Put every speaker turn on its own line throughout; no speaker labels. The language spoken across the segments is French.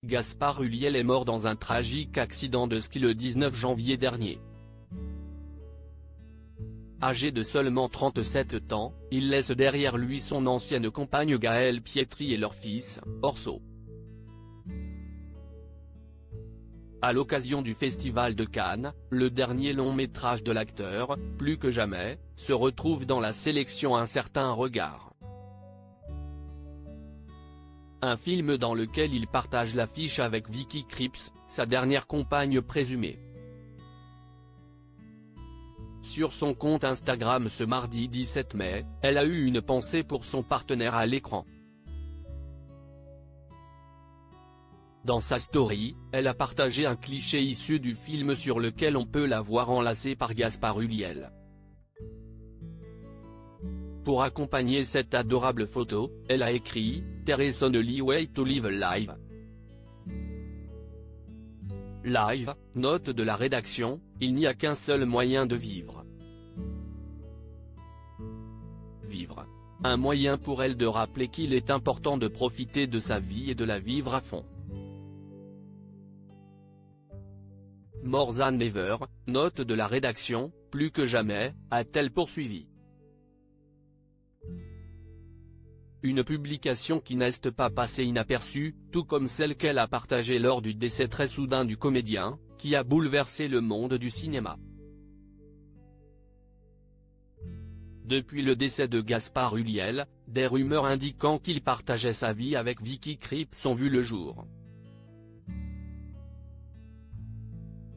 Gaspard Ulliel est mort dans un tragique accident de ski le 19 janvier dernier. Âgé de seulement 37 ans, il laisse derrière lui son ancienne compagne Gaëlle Pietri et leur fils, Orso. À l'occasion du Festival de Cannes, le dernier long-métrage de l'acteur, Plus que jamais, se retrouve dans la sélection Un certain regard. Un film dans lequel il partage l'affiche avec Vicky Krieps, sa dernière compagne présumée. Sur son compte Instagram ce mardi 17 mai, elle a eu une pensée pour son partenaire à l'écran. Dans sa story, elle a partagé un cliché issu du film sur lequel on peut la voir enlacée par Gaspard Ulliel. Pour accompagner cette adorable photo, elle a écrit « There is only way to live live ». Live, note de la rédaction, il n'y a qu'un seul moyen de vivre. Vivre. Un moyen pour elle de rappeler qu'il est important de profiter de sa vie et de la vivre à fond. More than ever, note de la rédaction, plus que jamais, a-t-elle poursuivi. Une publication qui n'est pas passée inaperçue, tout comme celle qu'elle a partagée lors du décès très soudain du comédien, qui a bouleversé le monde du cinéma. Depuis le décès de Gaspard Ulliel, des rumeurs indiquant qu'il partageait sa vie avec Vicky Krieps ont vu le jour.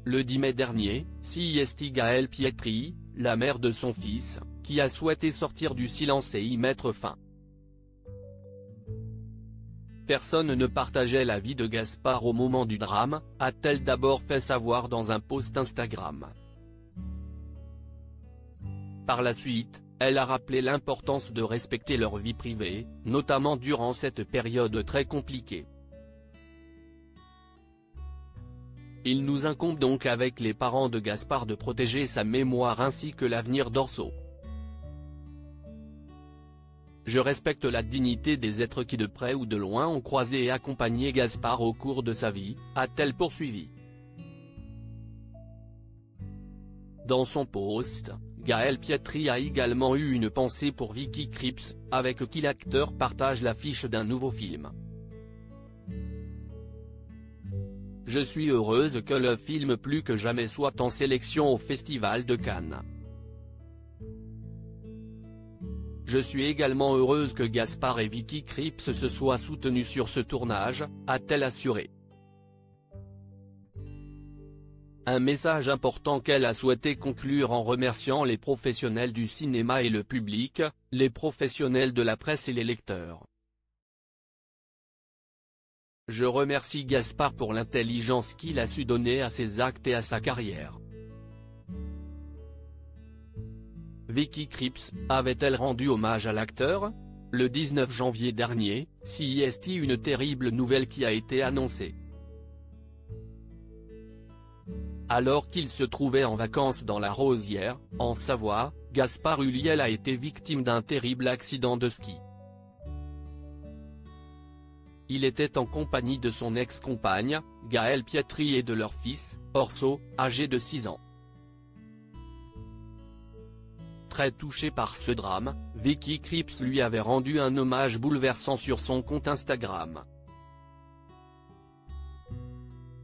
Le 10 mai dernier, c'est Gaëlle Pietri, la mère de son fils, qui a souhaité sortir du silence et y mettre fin. Personne ne partageait la vie de Gaspard au moment du drame, a-t-elle d'abord fait savoir dans un post Instagram. Par la suite, elle a rappelé l'importance de respecter leur vie privée, notamment durant cette période très compliquée. Il nous incombe donc avec les parents de Gaspard de protéger sa mémoire ainsi que l'avenir d'Orso. Je respecte la dignité des êtres qui de près ou de loin ont croisé et accompagné Gaspard au cours de sa vie, a-t-elle poursuivi. Dans son post, Gaëlle Pietri a également eu une pensée pour Vicky Krieps, avec qui l'acteur partage l'affiche d'un nouveau film. Je suis heureuse que le film Plus que jamais soit en sélection au Festival de Cannes. Je suis également heureuse que Gaspard et Vicky Krieps se soient soutenus sur ce tournage, a-t-elle assuré. Un message important qu'elle a souhaité conclure en remerciant les professionnels du cinéma et le public, les professionnels de la presse et les lecteurs. Je remercie Gaspard pour l'intelligence qu'il a su donner à ses actes et à sa carrière. Vicky Krieps, avait-elle rendu hommage à l'acteur? Le 19 janvier dernier, c'est une terrible nouvelle qui a été annoncée. Alors qu'il se trouvait en vacances dans la Rosière, en Savoie, Gaspard Ulliel a été victime d'un terrible accident de ski. Il était en compagnie de son ex-compagne, Gaëlle Pietri et de leur fils, Orso, âgé de 6 ans. Très touché par ce drame, Vicky Krieps lui avait rendu un hommage bouleversant sur son compte Instagram.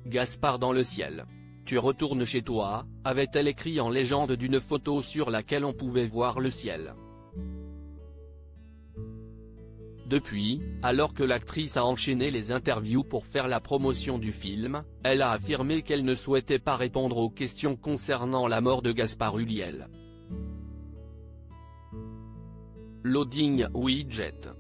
Gaspard dans le ciel. Tu retournes chez toi, avait-elle écrit en légende d'une photo sur laquelle on pouvait voir le ciel. Depuis, alors que l'actrice a enchaîné les interviews pour faire la promotion du film, elle a affirmé qu'elle ne souhaitait pas répondre aux questions concernant la mort de Gaspard Ulliel. Loading widget.